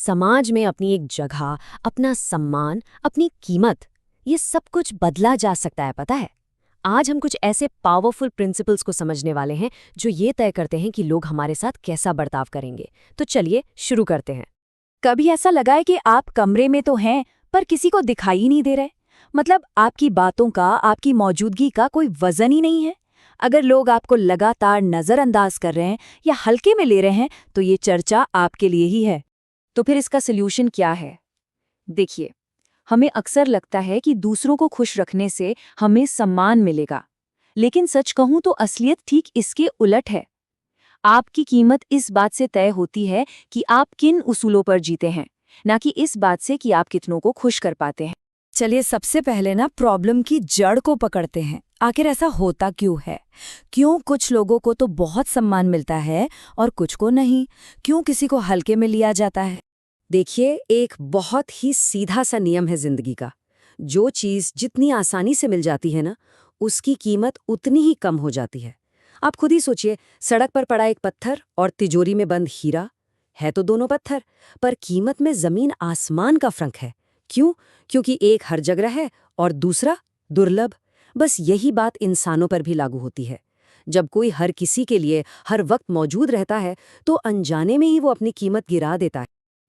समाज में अपनी एक जगह, अपना सम्मान, अपनी कीमत, ये सब कुछ बदला जा सकता है, पता है। आज हम कुछ ऐसे पावरफुल प्रिंसिपल्स को समझने वाले हैं जो ये तय करते हैं कि लोग हमारे साथ कैसा बर्ताव करेंगे। तो चलिए शुरू करते हैं। कभी ऐसा लगा है कि आप कमरे में तो हैं पर किसी को दिखाई ही नहीं दे रहे? मतलब आपकी बातों का, आपकी मौजूदगी का कोई वजन ही नहीं है। अगर लोग आपको लगातार नजरअंदाज कर रहे हैं या हल्के में ले रहे हैं तो ये चर्चा आपके लिए ही है। तो फिर इसका सल्यूशन क्या है? देखिए, हमें अक्सर लगता है कि दूसरों को खुश रखने से हमें सम्मान मिलेगा, लेकिन सच कहूं तो असलियत ठीक इसके उलट है। आपकी कीमत इस बात से तय होती है कि आप किन उसूलों पर जीते हैं, ना कि इस बात से कि आप कितनों को खुश कर पाते हैं। चलिए सबसे पहले ना प्रॉब्लम की जड़ को पकड़ते हैं। आखिर ऐसा होता क्यों है? क्यों कुछ लोगों को तो बहुत सम्मान मिलता है और कुछ को नहीं? क्यों किसी को हल्के में लिया जाता है? देखिए, एक बहुत ही सीधा सा नियम है जिंदगी का। जो चीज़ जितनी आसानी से मिल जाती है ना, उसकी कीमत उतनी ही कम हो जाती है। आप खुद ही सोचिए, सड़क पर पड़ा एक पत्थर और तिजोरी में बंद हीरा, है तो दोनों पत्थर, पर कीमत में जमीन आसमान का फर्क है। क्यों? क्योंकि एक हर जगह है और दूसरा दुर्लभ। बस यही बात इंसानों पर भी लागू होती है। जब कोई हर किसी के लिए हर वक्त मौजूद रहता है, तो अनजाने में ही वो अपनी कीमत गिरा देता है।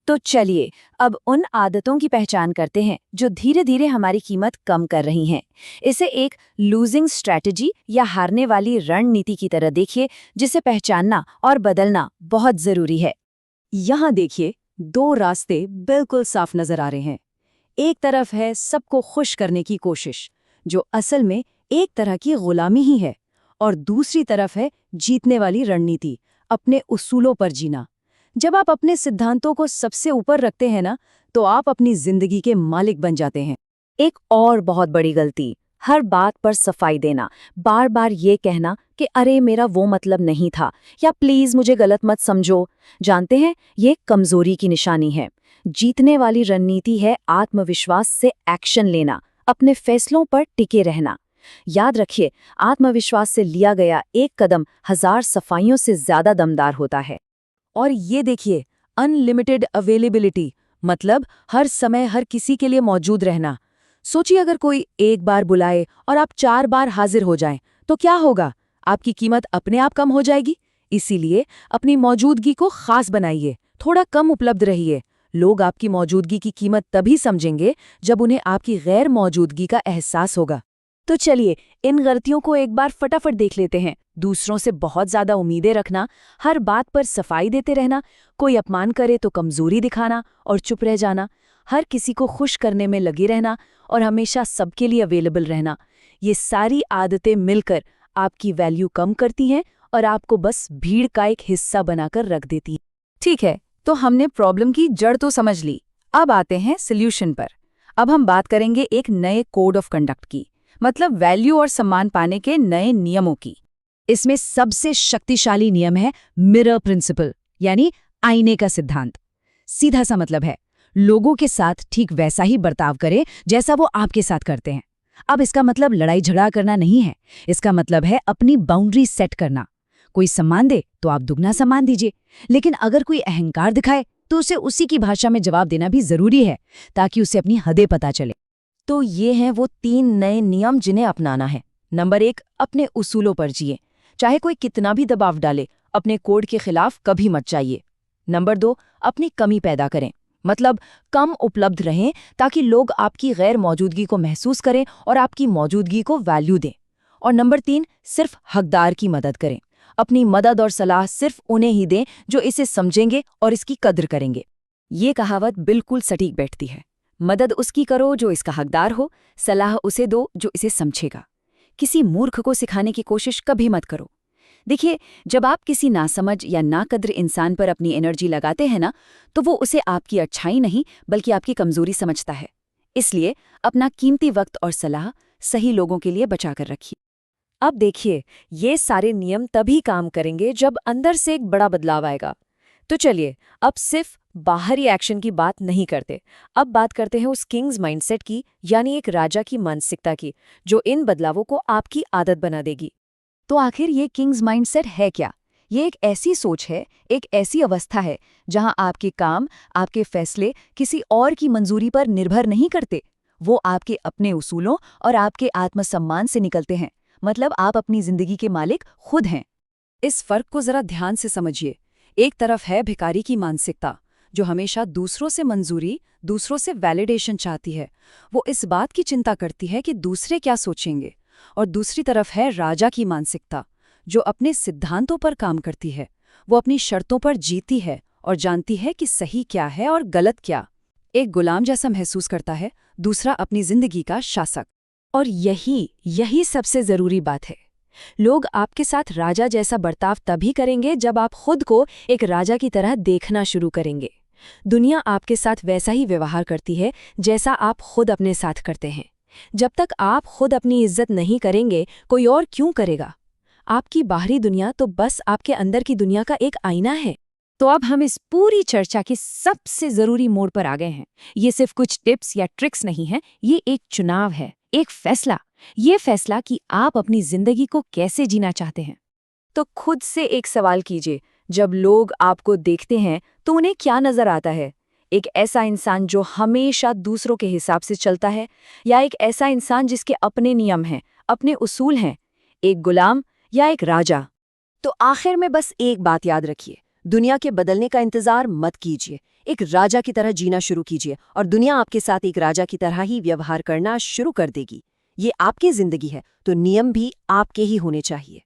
तो चलिए अब उन आदतों की पहचान करते हैं जो धीरे धीरे हमारी कीमत कम कर रही हैं। इसे एक लूजिंग स्ट्रैटेजी या हारने वाली रणनीति की तरह देखिए, जिसे पहचानना और बदलना बहुत जरूरी है। यहाँ देखिए, दो रास्ते बिल्कुल साफ नजर आ रहे हैं। एक तरफ है सबको खुश करने की कोशिश, जो असल में एक तरह की गुलामी ही है, और दूसरी तरफ है जीतने वाली रणनीति, अपने उसूलों पर जीना। जब आप अपने सिद्धांतों को सबसे ऊपर रखते हैं ना, तो आप अपनी जिंदगी के मालिक बन जाते हैं। एक और बहुत बड़ी गलती, हर बात पर सफाई देना, बार बार ये कहना कि अरे मेरा वो मतलब नहीं था, या प्लीज मुझे गलत मत समझो। जानते हैं, ये कमजोरी की निशानी है। जीतने वाली रणनीति है आत्मविश्वास से एक्शन लेना, अपने फैसलों पर टिके रहना। याद रखिए, आत्मविश्वास से लिया गया एक कदम 1000 सफाइयों से ज्यादा दमदार होता है। और ये देखिए, अनलिमिटेड अवेलेबिलिटी, मतलब हर समय हर किसी के लिए मौजूद रहना। सोचिए, अगर कोई एक बार बुलाए और आप 4 बार हाजिर हो जाएं, तो क्या होगा? आपकी कीमत अपने आप कम हो जाएगी। इसीलिए अपनी मौजूदगी को खास बनाइए, थोड़ा कम उपलब्ध रहिए। लोग आपकी मौजूदगी की कीमत तभी समझेंगे जब उन्हें आपकी गैर मौजूदगी का एहसास होगा। तो चलिए, इन गलतियों को एक बार फटाफट देख लेते हैं। दूसरों से बहुत ज्यादा उम्मीदें रखना, हर बात पर सफाई देते रहना, कोई अपमान करे तो कमजोरी दिखाना और चुप रह जाना, हर किसी को खुश करने में लगे रहना और हमेशा सबके लिए अवेलेबल रहना। ये सारी आदतें मिलकर आपकी वैल्यू कम करती हैं और आपको बस भीड़ का एक हिस्सा बनाकर रख देती हैं। ठीक है, तो हमने प्रॉब्लम की जड़ तो समझ ली। अब आते हैं सॉल्यूशन पर। अब हम बात करेंगे एक नए कोड ऑफ कंडक्ट की, मतलब वैल्यू और सम्मान पाने के नए नियमों की। इसमें सबसे शक्तिशाली नियम है मिरर प्रिंसिपल, यानी आईने का सिद्धांत। सीधा सा मतलब है, लोगों के साथ ठीक वैसा ही बर्ताव करें जैसा वो आपके साथ करते हैं। अब इसका मतलब लड़ाई झगड़ा करना नहीं है, इसका मतलब है अपनी बाउंड्री सेट करना। कोई सम्मान दे तो आप दुगना सम्मान दीजिए, लेकिन अगर कोई अहंकार दिखाए तो उसे उसी की भाषा में जवाब देना भी जरूरी है, ताकि उसे अपनी हदें पता चले। तो ये हैं वो 3 नए नियम जिन्हें अपनाना है। नंबर 1, अपने उसूलों पर जिए। चाहे कोई कितना भी दबाव डाले, अपने कोड के खिलाफ कभी मत जाइए। नंबर 2, अपनी कमी पैदा करें, मतलब कम उपलब्ध रहें ताकि लोग आपकी गैर मौजूदगी को महसूस करें और आपकी मौजूदगी को वैल्यू दें। और नंबर 3, सिर्फ हकदार की मदद करें। अपनी मदद और सलाह सिर्फ उन्हें ही दें जो इसे समझेंगे और इसकी कद्र करेंगे। ये कहावत बिल्कुल सटीक बैठती है। मदद उसकी करो जो इसका हकदार हो, सलाह उसे दो जो इसे समझेगा। किसी मूर्ख को सिखाने की कोशिश कभी मत करो। देखिए, जब आप किसी नासमझ या नाकद्र इंसान पर अपनी एनर्जी लगाते हैं ना, तो वो उसे आपकी अच्छाई नहीं बल्कि आपकी कमजोरी समझता है। इसलिए अपना कीमती वक्त और सलाह सही लोगों के लिए बचाकर रखिए। अब देखिए, ये सारे नियम तभी काम करेंगे जब अंदर से एक बड़ा बदलाव आएगा। तो चलिए, अब सिर्फ बाहरी एक्शन की बात नहीं करते, अब बात करते हैं उस किंग्स माइंडसेट की, यानी एक राजा की मानसिकता की, जो इन बदलावों को आपकी आदत बना देगी। तो आखिर ये किंग्स माइंडसेट है क्या? ये एक ऐसी सोच है, एक ऐसी अवस्था है जहां आपके काम, आपके फैसले किसी और की मंजूरी पर निर्भर नहीं करते। वो आपके अपने उसूलों और आपके आत्मसम्मान से निकलते हैं। मतलब आप अपनी जिंदगी के मालिक खुद हैं। इस फर्क को जरा ध्यान से समझिए। एक तरफ है भिखारी की मानसिकता, जो हमेशा दूसरों से मंजूरी, दूसरों से वैलिडेशन चाहती है। वो इस बात की चिंता करती है कि दूसरे क्या सोचेंगे। और दूसरी तरफ है राजा की मानसिकता, जो अपने सिद्धांतों पर काम करती है। वो अपनी शर्तों पर जीती है और जानती है कि सही क्या है और गलत क्या। एक गुलाम जैसा महसूस करता है, दूसरा अपनी जिंदगी का शासक। और यही सबसे जरूरी बात है। लोग आपके साथ राजा जैसा बर्ताव तभी करेंगे जब आप खुद को एक राजा की तरह देखना शुरू करेंगे। दुनिया आपके साथ वैसा ही व्यवहार करती है जैसा आप खुद अपने साथ करते हैं। जब तक आप खुद अपनी इज्जत नहीं करेंगे, कोई और क्यों करेगा? आपकी बाहरी दुनिया तो बस आपके अंदर की दुनिया का एक आईना है। तो अब हम इस पूरी चर्चा के सबसे जरूरी मोड़ पर आ गए हैं। ये सिर्फ कुछ टिप्स या ट्रिक्स नहीं है, ये एक चुनाव है, एक फैसला। ये फैसला कि आप अपनी जिंदगी को कैसे जीना चाहते हैं। तो खुद से एक सवाल कीजिए, जब लोग आपको देखते हैं तो उन्हें क्या नजर आता है? एक ऐसा इंसान जो हमेशा दूसरों के हिसाब से चलता है, या एक ऐसा इंसान जिसके अपने नियम हैं, अपने उसूल हैं? एक गुलाम या एक राजा? तो आखिर में बस एक बात याद रखिए, दुनिया के बदलने का इंतजार मत कीजिए। एक राजा की तरह जीना शुरू कीजिए और दुनिया आपके साथ एक राजा की तरह ही व्यवहार करना शुरू कर देगी। ये आपकी जिंदगी है, तो नियम भी आपके ही होने चाहिए।